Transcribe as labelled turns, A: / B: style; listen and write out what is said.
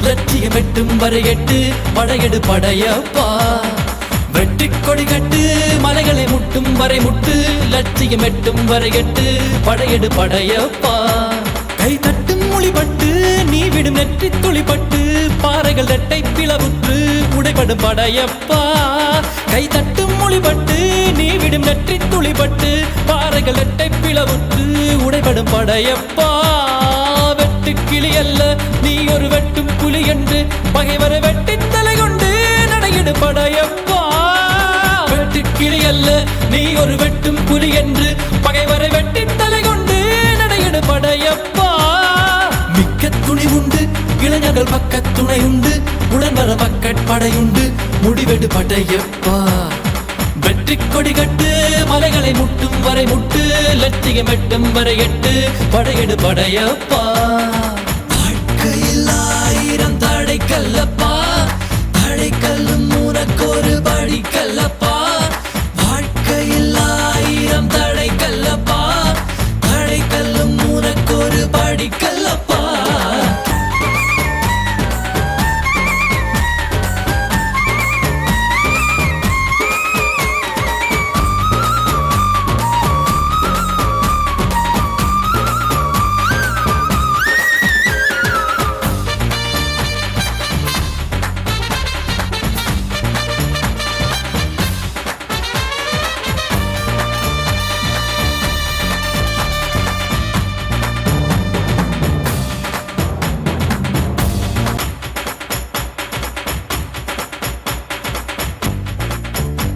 A: லட்சியம் எட்டும் வரை எட்டு படையெடு படையப்பா வெட்டிக் கொடி கட்டு மலைகளை முட்டும் வரை முட்டு லட்சியம் எட்டும் வரை எட்டு படையெடு படையப்பா கை தட்டும் மொழிபட்டு நீ விடும் நெற்றி துளிப்பட்டு பாறைகள் ரெட்டை பிளவுற்று உடைபடும் படையப்பா கை தட்டும் மொழிபட்டு நீ விடும் நெற்றி துளிப்பட்டு பாறைகள் ரெட்டை பிளவுற்று உடைபடும் படையப்பா வெட்டு கிளி அல்ல நீ ஒரு வெட்டும் புலி என்று பகைவரை வெட்டி தலை கொண்டு நடையிடு படையப்பா வெட்டு கிளி அல்ல நீ ஒரு வெட்டும் புலி என்று பகைவரை வெட்டி தலை கொண்டு நடையிடு படையப்பா மிக்க துணி உண்டு இளைஞர்கள் பக்க துணை உண்டு உடன் வர படையுண்டு முடிவெடு படையப்பா வெற்றி கொடி கட்டு மலைகளை முட்டும் வரை முட்டு லட்சியம் எட்டும் வரை எட்டு படையெடு படையப்பா